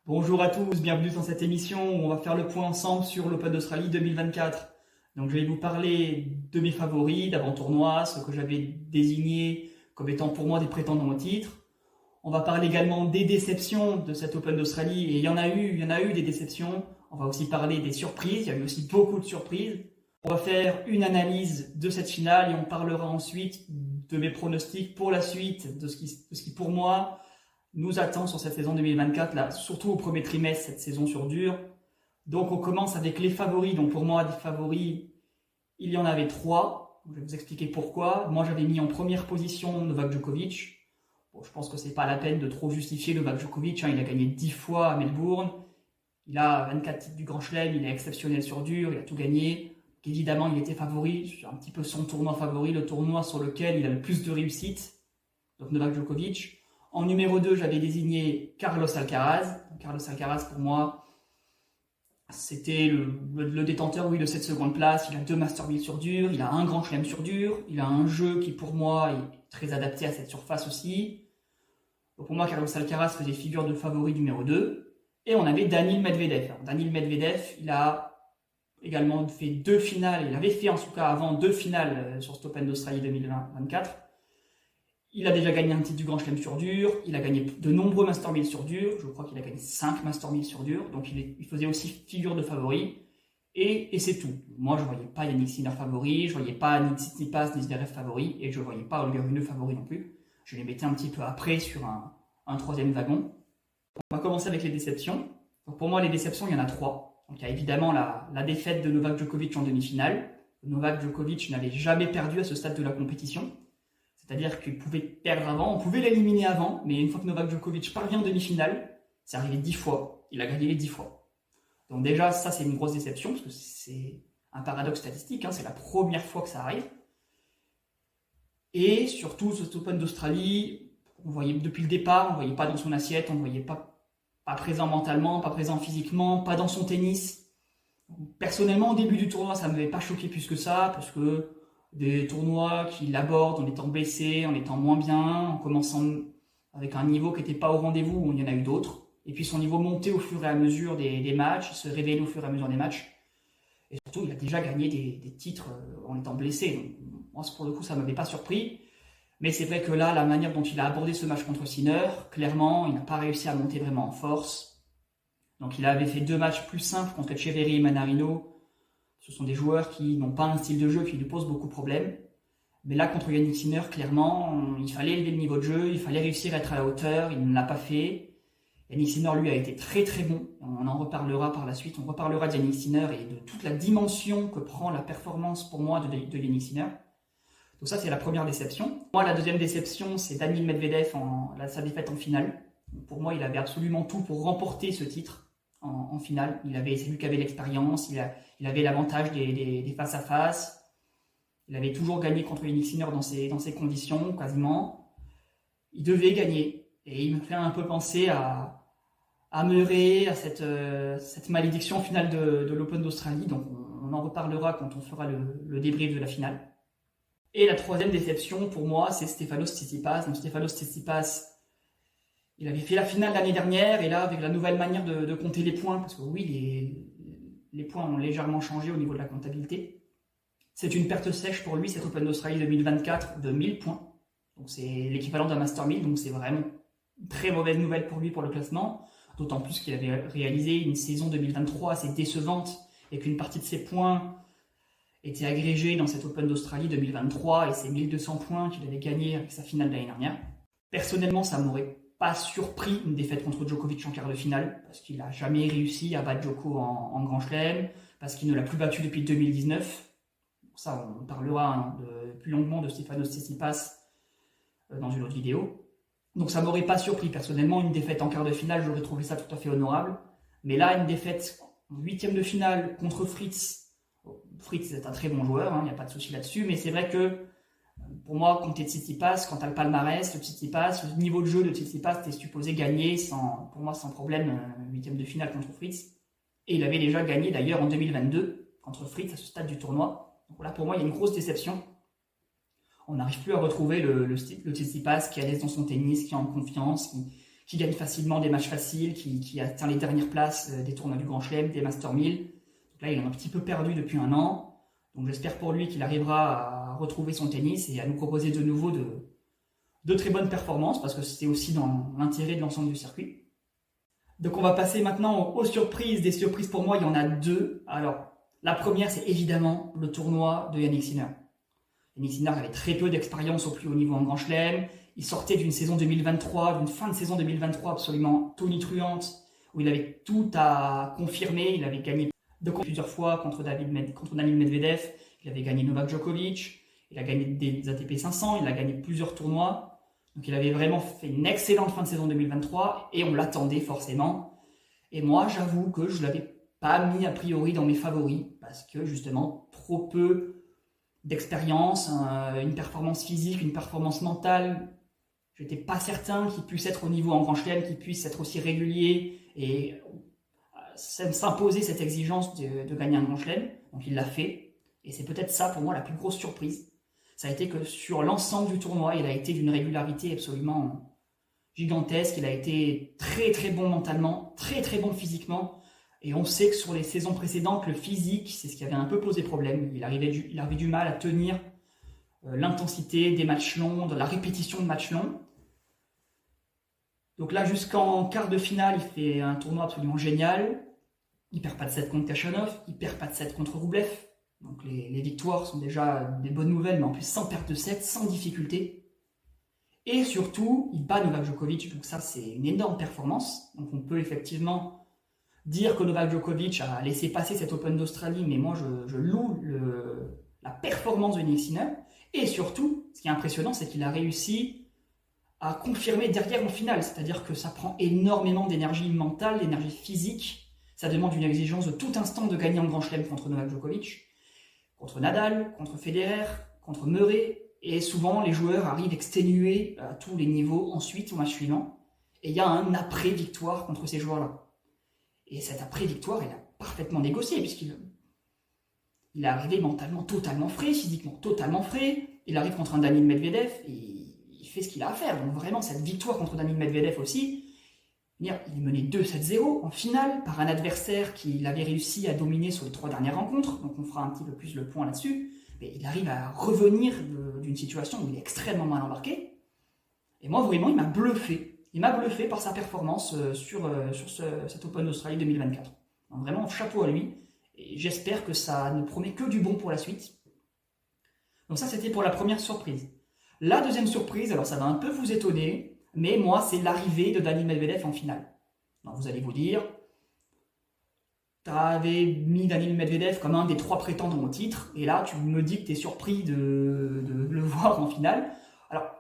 Bonjour à tous, bienvenue dans cette émission où on va faire le point ensemble sur l'Open d'Australie 2024. Donc je vais vous parler de mes favoris d'avant-tournoi, ceux que j'avais désignés comme étant pour moi des prétendants au titre. On va parler également des déceptions de cet Open d'Australie, et il y en a eu des déceptions. On va aussi parler des surprises, il y a eu aussi beaucoup de surprises. On va faire une analyse de cette finale et on parlera ensuite de mes pronostics pour la suite, de ce qui pour moi nous attend sur cette saison 2024, là, surtout au premier trimestre, cette saison sur dur. Donc on commence avec les favoris. Donc pour moi, des favoris, il y en avait 3. Je vais vous expliquer pourquoi. Moi, j'avais mis en première position Novak Djokovic. Bon, je pense que c'est pas la peine de trop justifier Novak Djokovic. Il a gagné 10 fois à Melbourne. Il a 24 titres du Grand Chelem. Il est exceptionnel sur dur. Il a tout gagné. Donc, évidemment, il était favori. C'est un petit peu son tournoi favori, le tournoi sur lequel il a le plus de réussite. Donc Novak Djokovic. En numéro 2, j'avais désigné Carlos Alcaraz. Carlos Alcaraz, pour moi, c'était le détenteur, de cette seconde place. Il a 2 Master 1000 sur dur, il a un Grand Chelem sur dur, il a un jeu qui, pour moi, est très adapté à cette surface aussi. Donc pour moi, Carlos Alcaraz faisait figure de favori numéro 2. Et on avait Daniil Medvedev. Alors, Daniil Medvedev, il a également fait 2 finales. Il avait fait en tout cas avant 2 finales sur cet Open d'Australie 2024. Il a déjà gagné un titre du Grand Chelem sur dur, il a gagné de nombreux Master 1000 sur dur, je crois qu'il a gagné 5 Master 1000 sur dur, donc il faisait aussi figure de favori, et c'est tout. Moi, je ne voyais pas Yannick Sinner favori, je ne voyais pas ni Tsitsipas ni Zverev favori, et je ne voyais pas Holger Rune favori non plus. Je les mettais un petit peu après sur un troisième wagon. On va commencer avec les déceptions. Donc pour moi, les déceptions, il y en a 3. Donc il y a évidemment la défaite de Novak Djokovic en demi-finale. Novak Djokovic n'avait jamais perdu à ce stade de la compétition. C'est-à-dire qu'il pouvait perdre avant, on pouvait l'éliminer avant, mais une fois que Novak Djokovic parvient en demi-finale, c'est arrivé 10 fois, il a gagné les 10 fois. Donc déjà, ça c'est une grosse déception, parce que c'est un paradoxe statistique, c'est la première fois que ça arrive. Et surtout, cet Open d'Australie, on voyait depuis le départ, on ne voyait pas dans son assiette, on ne voyait pas présent mentalement, pas présent physiquement, pas dans son tennis. Personnellement, au début du tournoi, ça ne m'avait pas choqué plus que ça, parce que des tournois qui l'abordent en étant blessé, en étant moins bien, en commençant avec un niveau qui n'était pas au rendez-vous, où il y en a eu d'autres. Et puis son niveau montait au fur et à mesure des matchs, se révélait au fur et à mesure des matchs. Et surtout, il a déjà gagné des titres en étant blessé. Donc, moi, pour le coup, ça ne m'avait pas surpris. Mais c'est vrai que là, la manière dont il a abordé ce match contre Sinner, clairement, il n'a pas réussi à monter vraiment en force. Donc il avait fait 2 matchs plus simples contre Etcheverry et Manarino. Ce sont des joueurs qui n'ont pas un style de jeu qui lui pose beaucoup de problèmes. Mais là, contre Yannick Sinner, clairement, il fallait élever le niveau de jeu, il fallait réussir à être à la hauteur, il ne l'a pas fait. Yannick Sinner, lui, a été très très bon. On en reparlera par la suite. On reparlera de Yannick Sinner et de toute la dimension que prend la performance pour moi de Yannick Sinner. Donc ça, c'est la première déception. Moi, la deuxième déception, c'est Daniil Medvedev, sa défaite en finale. Pour moi, il avait absolument tout pour remporter ce titre en finale. C'est lui qui avait l'expérience, il avait l'avantage des face-à-face. Il avait toujours gagné contre Yannick Sinner dans ces conditions, quasiment. Il devait gagner. Et il me fait un peu penser à Murray, à cette malédiction finale de l'Open d'Australie. Donc on en reparlera quand on fera le débrief de la finale. Et la troisième déception, pour moi, c'est Stefanos Tsitsipas. Donc Stefanos Tsitsipas, il avait fait la finale l'année dernière, et là, avec la nouvelle manière de compter les points, parce que oui, les points ont légèrement changé au niveau de la comptabilité. C'est une perte sèche pour lui, cet Open d'Australie 2024 de 1000 points. Donc c'est l'équivalent d'un Master 1000, donc c'est vraiment une très mauvaise nouvelle pour lui pour le classement. D'autant plus qu'il avait réalisé une saison 2023 assez décevante, et qu'une partie de ses points étaient agrégés dans cet Open d'Australie 2023, et ses 1200 points qu'il avait gagnés avec sa finale de l'année dernière. Personnellement, ça m'aurait pas surpris une défaite contre Djokovic en quart de finale, parce qu'il n'a jamais réussi à battre Djoko en Grand Chelem, parce qu'il ne l'a plus battu depuis 2019. Ça, on parlera plus longuement de Stefanos Tsitsipas dans une autre vidéo. Donc ça m'aurait pas surpris. Personnellement, une défaite en quart de finale, j'aurais trouvé ça tout à fait honorable. Mais là, une défaite en 8e de finale contre Fritz. Fritz est un très bon joueur, il n'y a pas de souci là-dessus, mais c'est vrai que pour moi, quand tu es Tsitsipas, quand tu as le palmarès, le niveau de jeu de Tsitsipas, tu es supposé gagner sans problème 8e de finale contre Fritz. Et il avait déjà gagné d'ailleurs en 2022 contre Fritz à ce stade du tournoi. Donc là, pour moi, il y a une grosse déception. On n'arrive plus à retrouver le Tsitsipas qui est à l'aise dans son tennis, qui est en confiance, qui gagne facilement des matchs faciles, qui atteint les dernières places des tournois du Grand Chelem, des Master 1000. Donc là, il est un petit peu perdu depuis un an. Donc j'espère pour lui qu'il arrivera à retrouver son tennis et à nous proposer de nouveau de très bonnes performances, parce que c'était aussi dans l'intérêt de l'ensemble du circuit. Donc on va passer maintenant aux surprises. Des surprises pour moi, il y en a deux. Alors, la première, c'est évidemment le tournoi de Jannik Sinner. Jannik Sinner avait très peu d'expérience au plus haut niveau en Grand Chelem. Il sortait d'une saison 2023, d'une fin de saison 2023 absolument tonitruante, où il avait tout à confirmer. Il avait gagné plusieurs fois contre Daniil Medvedev. Il avait gagné Novak Djokovic. Il a gagné des ATP 500. Il a gagné plusieurs tournois. Donc il avait vraiment fait une excellente fin de saison 2023 et on l'attendait forcément. Et moi, j'avoue que je ne l'avais pas mis a priori dans mes favoris parce que justement, trop peu d'expérience, une performance physique, une performance mentale. Je n'étais pas certain qu'il puisse être au niveau en Grand Chelem, qu'il puisse être aussi régulier et s'imposer cette exigence de gagner un Grand Chelem. Donc il l'a fait et c'est peut-être ça pour moi la plus grosse surprise. Ça a été que sur l'ensemble du tournoi, il a été d'une régularité absolument gigantesque. Il a été très très bon mentalement, très très bon physiquement. Et on sait que sur les saisons précédentes, le physique, c'est ce qui avait un peu posé problème. Il avait du mal à tenir l'intensité des matchs longs, de la répétition de matchs longs. Donc là, jusqu'en quart de finale, il fait un tournoi absolument génial. Il perd pas de 7 contre Khachanov, il perd pas de 7 contre Rublev. Donc les victoires sont déjà des bonnes nouvelles, mais en plus sans perte de 7, sans difficulté. Et surtout, il bat Novak Djokovic, donc ça c'est une énorme performance. Donc on peut effectivement dire que Novak Djokovic a laissé passer cet Open d'Australie, mais moi je loue la performance de Jannik Sinner. Et surtout, ce qui est impressionnant, c'est qu'il a réussi à confirmer derrière en finale. C'est-à-dire que ça prend énormément d'énergie mentale, d'énergie physique. Ça demande une exigence de tout instant de gagner en Grand Chelem contre Novak Djokovic, contre Nadal, contre Federer, contre Murray, et souvent les joueurs arrivent exténués à tous les niveaux ensuite au match suivant, et il y a un après-victoire contre ces joueurs-là. Et cette après-victoire, il a parfaitement négocié, puisqu'il est arrivé mentalement totalement frais, physiquement totalement frais, il arrive contre un Daniil Medvedev, et il fait ce qu'il a à faire. Donc vraiment, cette victoire contre Daniil Medvedev aussi, il menait 2-7-0 en finale par un adversaire qu'il avait réussi à dominer sur les 3 dernières rencontres, donc on fera un petit peu plus le point là-dessus, mais il arrive à revenir d'une situation où il est extrêmement mal embarqué, et moi vraiment il m'a bluffé par sa performance sur cet Open d'Australie 2024. Donc vraiment chapeau à lui, et j'espère que ça ne promet que du bon pour la suite. Donc ça c'était pour la première surprise. La deuxième surprise, alors ça va un peu vous étonner, mais moi, c'est l'arrivée de Daniil Medvedev en finale. Donc vous allez vous dire, tu avais mis Daniil Medvedev comme un des 3 prétendants au titre, et là, tu me dis que tu es surpris de le voir en finale. Alors,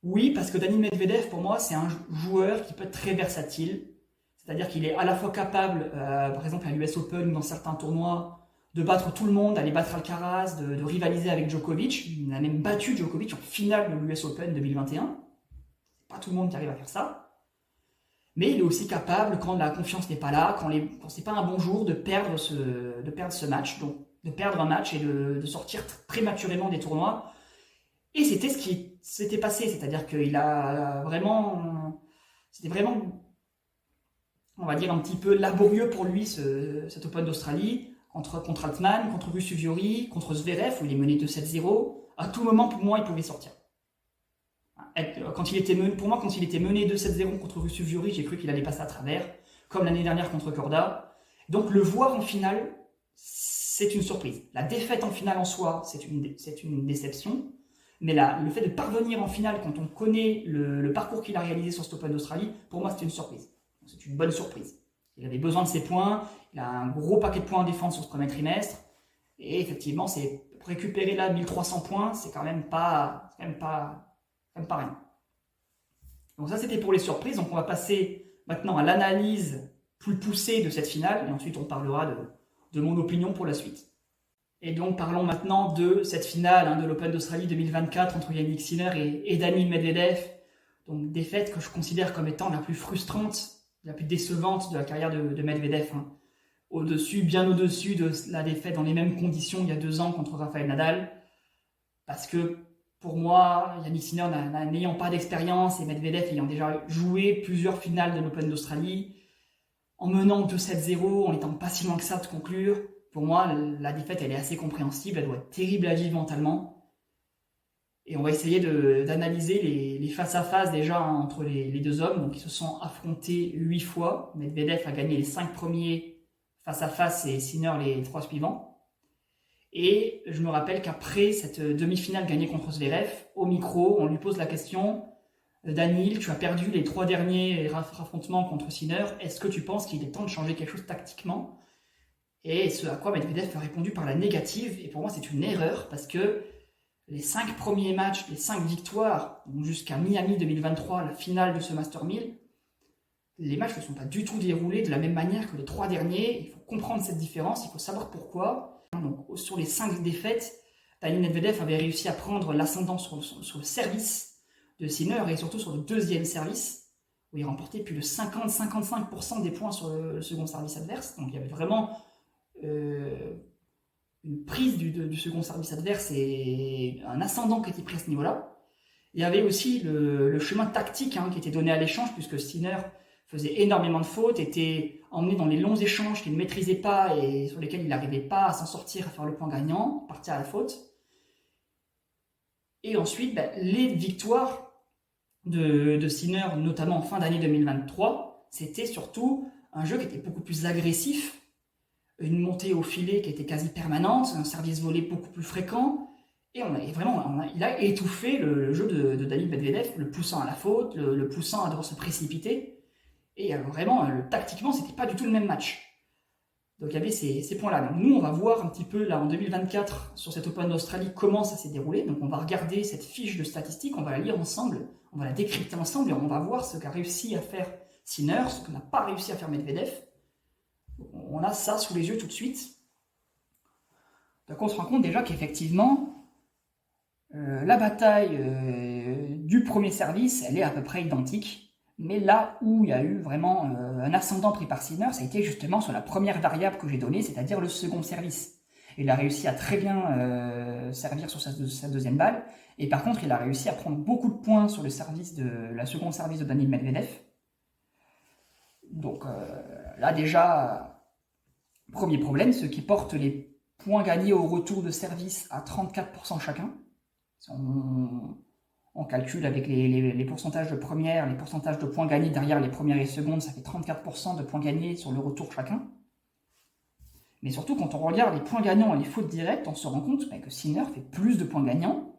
oui, parce que Daniil Medvedev, pour moi, c'est un joueur qui peut être très versatile. C'est-à-dire qu'il est à la fois capable, par exemple à l'US Open ou dans certains tournois, de battre tout le monde, d'aller battre Alcaraz, de rivaliser avec Djokovic. Il a même battu Djokovic en finale de l'US Open 2021. Pas tout le monde qui arrive à faire ça, mais il est aussi capable, quand la confiance n'est pas là, quand c'est pas un bon jour, de perdre ce match, donc de perdre un match et de sortir prématurément des tournois. Et c'était ce qui s'était passé, c'est-à-dire qu'il a vraiment, c'était vraiment, on va dire, un petit peu laborieux pour lui cet Open d'Australie, contre Altman, contre Ruusuvuori, contre Zverev, où il est mené 2-7-0. À tout moment, pour moi, il pouvait sortir. Quand il était mené 2-7-0 contre Ruusuvuori, j'ai cru qu'il allait passer à travers, comme l'année dernière contre Korda. Donc le voir en finale, c'est une surprise. La défaite en finale en soi, c'est une déception. Mais le fait de parvenir en finale, quand on connaît le parcours qu'il a réalisé sur cet Open d'Australie, pour moi, c'est une surprise. C'est une bonne surprise. Il avait besoin de ses points, il a un gros paquet de points en défense sur ce premier trimestre. Et effectivement, c'est récupérer là 1300 points, c'est quand même pas rien. Donc ça, c'était pour les surprises. Donc on va passer maintenant à l'analyse plus poussée de cette finale, et ensuite on parlera de mon opinion pour la suite. Et donc parlons maintenant de cette finale de l'Open d'Australie 2024 entre Jannik Sinner et Daniil Medvedev. Donc défaite que je considère comme étant la plus frustrante, la plus décevante de la carrière de Medvedev. Bien au-dessus de la défaite dans les mêmes conditions il y a 2 ans contre Rafael Nadal. Parce que Pour moi, Yannick Sinner n'ayant pas d'expérience et Medvedev ayant déjà joué plusieurs finales de l'Open d'Australie, en menant 2-7-0, en n'étant pas si loin que ça de conclure, pour moi, la défaite, elle est assez compréhensible, elle doit être terrible à vivre mentalement. Et on va essayer d'analyser les face-à-face déjà entre les deux hommes. Donc, ils se sont affrontés 8 fois. Medvedev a gagné les 5 premiers face-à-face et Sinner les 3 suivants. Et je me rappelle qu'après cette demi-finale gagnée contre Zverev, au micro, on lui pose la question « Daniil, tu as perdu les 3 derniers affrontements contre Sinner. Est-ce que tu penses qu'il est temps de changer quelque chose tactiquement ?» Et ce à quoi Medvedev a répondu par la négative. Et pour moi, c'est une erreur parce que les 5 premiers matchs, les 5 victoires, jusqu'à Miami 2023, la finale de ce Master 1000, les matchs ne sont pas du tout déroulés de la même manière que les 3 derniers. Il faut comprendre cette différence, il faut savoir pourquoi. Donc, sur les 5 défaites, Daniil Medvedev avait réussi à prendre l'ascendant sur le service de Sinner et surtout sur le deuxième service, où il remportait plus de 50-55% des points sur le second service adverse. Donc il y avait vraiment une prise du second service adverse et un ascendant qui était pris à ce niveau-là. Il y avait aussi le chemin tactique qui était donné à l'échange, puisque Sinner faisait énormément de fautes, était emmené dans les longs échanges qu'il ne maîtrisait pas et sur lesquels il n'arrivait pas à s'en sortir, à faire le point gagnant, partir à la faute. Et ensuite, les victoires de Sinner, notamment en fin d'année 2023, c'était surtout un jeu qui était beaucoup plus agressif, une montée au filet qui était quasi permanente, un service volé beaucoup plus fréquent, et il a étouffé le jeu de Daniil Medvedev, le poussant à la faute, le poussant à devoir se précipiter. Et vraiment, tactiquement, c'était pas du tout le même match. Donc il y avait ces points-là. Donc nous, on va voir un petit peu, là, en 2024, sur cette Open d'Australie, comment ça s'est déroulé. Donc on va regarder cette fiche de statistiques, on va la lire ensemble, on va la décrypter ensemble, et on va voir ce qu'a réussi à faire Sinner, ce que n'a pas réussi à faire Medvedev. On a ça sous les yeux tout de suite. Donc on se rend compte déjà qu'effectivement, la bataille du premier service, elle est à peu près identique. Mais là où il y a eu vraiment un ascendant pris par Sinner, ça a été justement sur la première variable que j'ai donnée, c'est-à-dire le second service. Il a réussi à très bien servir sur sa deuxième balle, et par contre il a réussi à prendre beaucoup de points sur le second service de Daniil Medvedev. Donc là déjà, premier problème, ceux qui portent les points gagnés au retour de service à 34% chacun. On calcule avec les pourcentages de première, les pourcentages de points gagnés derrière les premières et secondes, ça fait 34% de points gagnés sur le retour chacun. Mais surtout, quand on regarde les points gagnants et les fautes directes, on se rend compte que Sinner fait plus de points gagnants,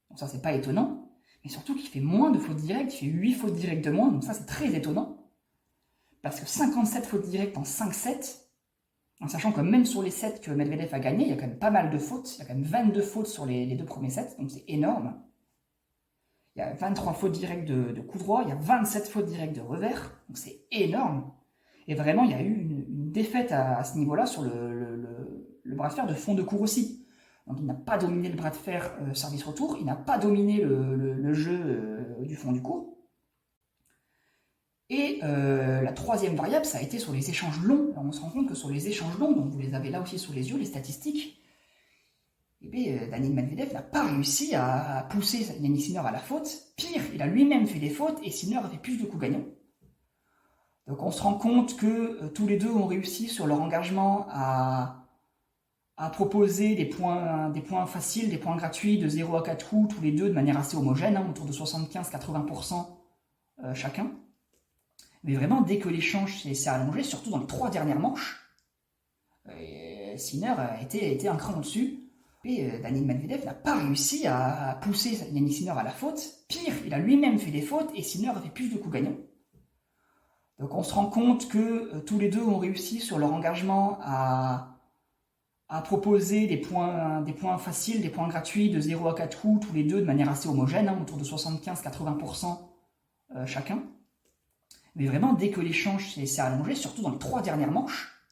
donc ça c'est pas étonnant, mais surtout qu'il fait moins de fautes directes, il fait 8 fautes directes de moins, donc ça c'est très étonnant, parce que 57 fautes directes en 5 sets, en sachant que même sur les sets que Medvedev a gagné, il y a quand même pas mal de fautes, il y a quand même 22 fautes sur les 2 premiers sets, donc c'est énorme. Il y a 23 fautes directes de coup droit, il y a 27 fautes directes de revers, donc c'est énorme. Et vraiment, il y a eu une défaite à ce niveau-là sur le bras de fer de fond de cours aussi. Donc il n'a pas dominé le bras de fer service-retour, il n'a pas dominé le jeu du fond du cours. Et la troisième variable, ça a été sur les échanges longs. Alors on se rend compte que sur les échanges longs, donc vous les avez là aussi sous les yeux, les statistiques, Daniil Medvedev n'a pas réussi à pousser Yannick Sinner à la faute. Pire, il a lui-même fait des fautes et Sinner a fait plus de coups gagnants. Donc on se rend compte que tous les deux ont réussi sur leur engagement à proposer des points faciles, des points gratuits de 0 à 4 coups, tous les deux de manière assez homogène, autour de 75-80% chacun. Mais vraiment, dès que l'échange s'est allongé, surtout dans les 3 dernières manches, Sinner a été un cran au-dessus. Et Daniil Medvedev n'a pas réussi à pousser Yannick Sinner à la faute. Pire, il a lui-même fait des fautes et Sinner a fait plus de coups gagnants. Donc on se rend compte que tous les deux ont réussi sur leur engagement à proposer des points faciles, des points gratuits de 0 à 4 coups, tous les deux de manière assez homogène, autour de 75-80% chacun. Mais vraiment, dès que l'échange s'est allongé, surtout dans les 3 dernières manches,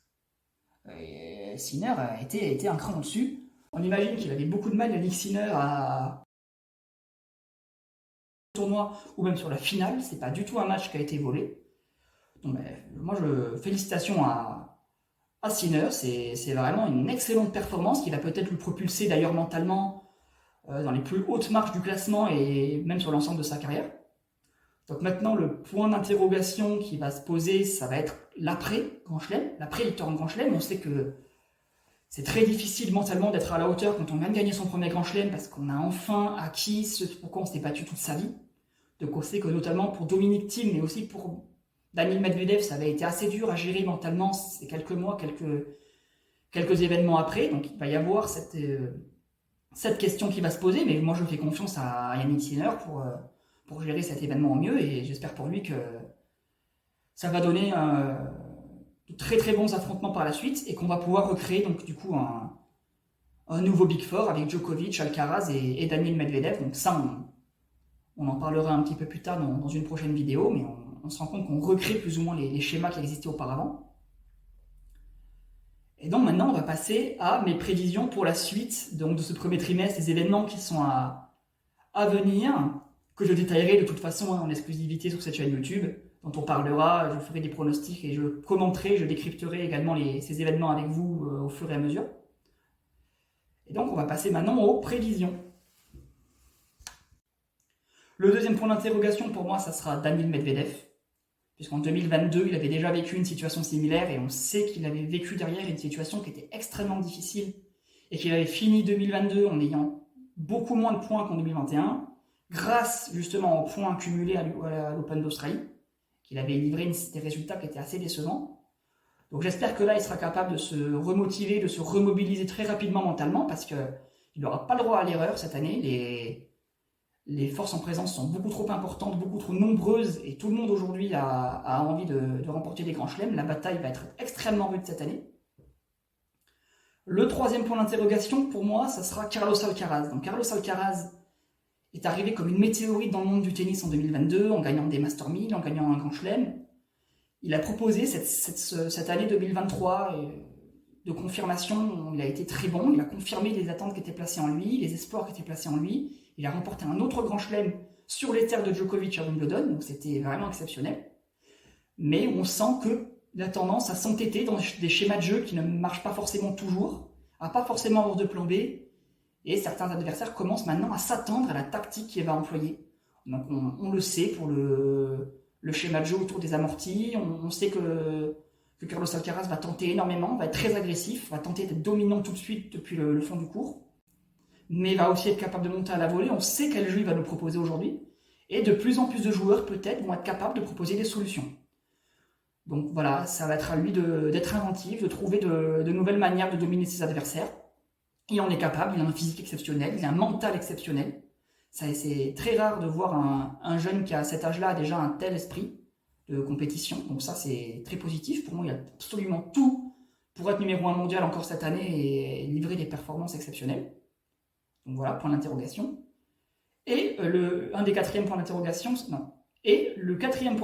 Sinner a été un cran au-dessus. On imagine qu'il avait beaucoup de mal, Yannick Sinner, à tournoi ou même sur la finale. C'est pas du tout un match qui a été volé. Donc, moi, félicitations à Sinner. C'est vraiment une excellente performance qui va peut-être le propulser d'ailleurs mentalement dans les plus hautes marches du classement et même sur l'ensemble de sa carrière. Donc maintenant, le point d'interrogation qui va se poser, ça va être l'après-Grand Chelem, l'après-victoire en Grand Chelem. On sait que c'est très difficile mentalement d'être à la hauteur quand on vient de gagner son premier Grand Chelem parce qu'on a enfin acquis ce pourquoi on s'est battu toute sa vie. Donc on sait que notamment pour Dominic Thiem, mais aussi pour Daniil Medvedev, ça avait été assez dur à gérer mentalement ces quelques mois, quelques événements après. Donc il va y avoir cette question qui va se poser, mais moi je fais confiance à Yannick Sinner pour gérer cet événement au mieux, et j'espère pour lui que ça va donner de très très bons affrontements par la suite, et qu'on va pouvoir recréer donc du coup un nouveau Big Four avec Djokovic, Alcaraz et Daniil Medvedev. Donc ça, on en parlera un petit peu plus tard dans une prochaine vidéo, mais on se rend compte qu'on recrée plus ou moins les schémas qui existaient auparavant. Et donc maintenant, on va passer à mes prévisions pour la suite donc de ce premier trimestre, les événements qui sont à venir, que je détaillerai de toute façon en exclusivité sur cette chaîne YouTube, dont on parlera, je ferai des pronostics et je commenterai, je décrypterai également ces événements avec vous au fur et à mesure. Et donc on va passer maintenant aux prévisions. Le deuxième point d'interrogation pour moi, ça sera Daniil Medvedev, puisqu'en 2022, il avait déjà vécu une situation similaire, et on sait qu'il avait vécu derrière une situation qui était extrêmement difficile, et qu'il avait fini 2022 en ayant beaucoup moins de points qu'en 2021, grâce justement aux points accumulés à l'Open d'Australie, qu'il avait livré des résultats qui étaient assez décevants. Donc j'espère que là, il sera capable de se remotiver, de se remobiliser très rapidement mentalement, parce qu'il n'aura pas le droit à l'erreur cette année. Les forces en présence sont beaucoup trop importantes, beaucoup trop nombreuses, et tout le monde aujourd'hui a envie de remporter des grands chelems. La bataille va être extrêmement rude cette année. Le troisième point d'interrogation, pour moi, ça sera Carlos Alcaraz. Donc Carlos Alcaraz est arrivé comme une météorite dans le monde du tennis en 2022, en gagnant des Master 1000, en gagnant un grand chelem. Il a proposé cette année 2023 de confirmation, il a été très bon, il a confirmé les attentes qui étaient placées en lui, les espoirs qui étaient placés en lui. Il a remporté un autre grand chelem sur les terres de Djokovic à Wimbledon, donc c'était vraiment exceptionnel. Mais on sent que la tendance à s'entêter dans des schémas de jeu qui ne marchent pas forcément toujours, à pas forcément avoir de plan B, et certains adversaires commencent maintenant à s'attendre à la tactique qu'il va employer. Donc on le sait pour le schéma de jeu autour des amortis, on sait que Carlos Alcaraz va tenter énormément, va être très agressif, va tenter d'être dominant tout de suite depuis le fond du court, mais va aussi être capable de monter à la volée. On sait quel jeu il va nous proposer aujourd'hui, et de plus en plus de joueurs peut-être vont être capables de proposer des solutions. Donc voilà, ça va être à lui d'être inventif, de trouver de nouvelles manières de dominer ses adversaires, et on est capable. Il a un physique exceptionnel, il a un mental exceptionnel. C'est très rare de voir un jeune qui à cet âge-là a déjà un tel esprit de compétition, donc ça c'est très positif. Pour moi, il a absolument tout pour être numéro 1 mondial encore cette année et livrer des performances exceptionnelles. Donc voilà, point d'interrogation. Et le quatrième point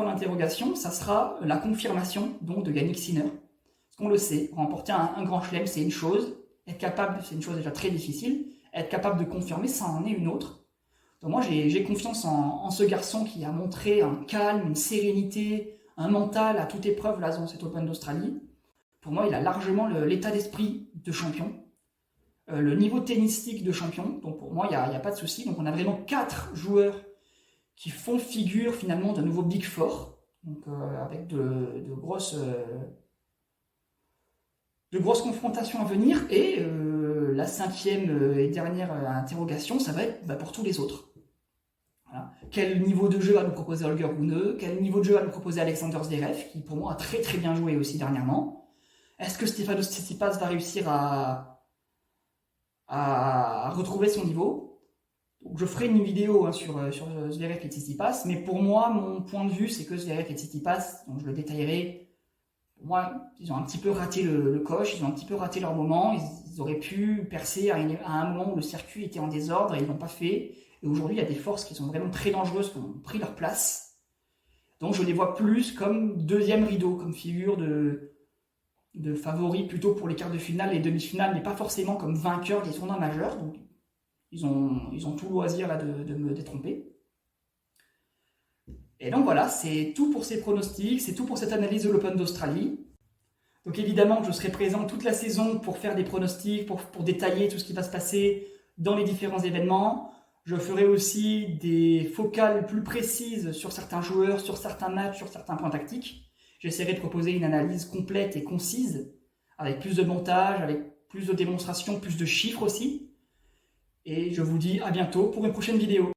d'interrogation, ça sera la confirmation donc de Yannick Sinner. Parce qu'on le sait, remporter un grand chelem, c'est une chose. Être capable, c'est une chose déjà très difficile. Être capable de confirmer, ça en est une autre. Donc moi, j'ai confiance en ce garçon qui a montré un calme, une sérénité, un mental à toute épreuve là dans cet Open d'Australie. Pour moi, il a largement l'état d'esprit de champion. Le niveau tennistique de champion, donc pour moi il n'y a pas de souci. Donc on a vraiment 4 joueurs qui font figure finalement d'un nouveau Big Four, donc avec de grosses confrontations à venir. Et la 5e et dernière interrogation, ça va être pour tous les autres. Voilà. Quel niveau de jeu va nous proposer Holger Rune? Quel niveau de jeu va nous proposer Alexander Zverev, qui pour moi a très très bien joué aussi dernièrement? Est-ce que Stefanos Tsitsipas va réussir à retrouver son niveau? Donc, je ferai une vidéo sur Zverev et Tsitsipas, mais pour moi, mon point de vue, c'est que Zverev et Tsitsipas, donc je le détaillerai, pour moi, ils ont un petit peu raté le coche, ils ont un petit peu raté leur moment, ils auraient pu percer à un moment où le circuit était en désordre et ils l'ont pas fait. Et aujourd'hui, il y a des forces qui sont vraiment très dangereuses, qui ont pris leur place. Donc je les vois plus comme deuxième rideau, comme figure de favoris plutôt pour les quarts de finale et demi-finales, mais pas forcément comme vainqueurs des tournois majeurs. Donc ils ont tout loisir là de me détromper. Et donc voilà, c'est tout pour ces pronostics, c'est tout pour cette analyse de l'Open d'Australie. Donc évidemment, je serai présent toute la saison pour faire des pronostics, pour détailler tout ce qui va se passer dans les différents événements. Je ferai aussi des focales plus précises sur certains joueurs, sur certains matchs, sur certains points tactiques. J'essaierai de proposer une analyse complète et concise, avec plus de montage, avec plus de démonstrations, plus de chiffres aussi. Et je vous dis à bientôt pour une prochaine vidéo.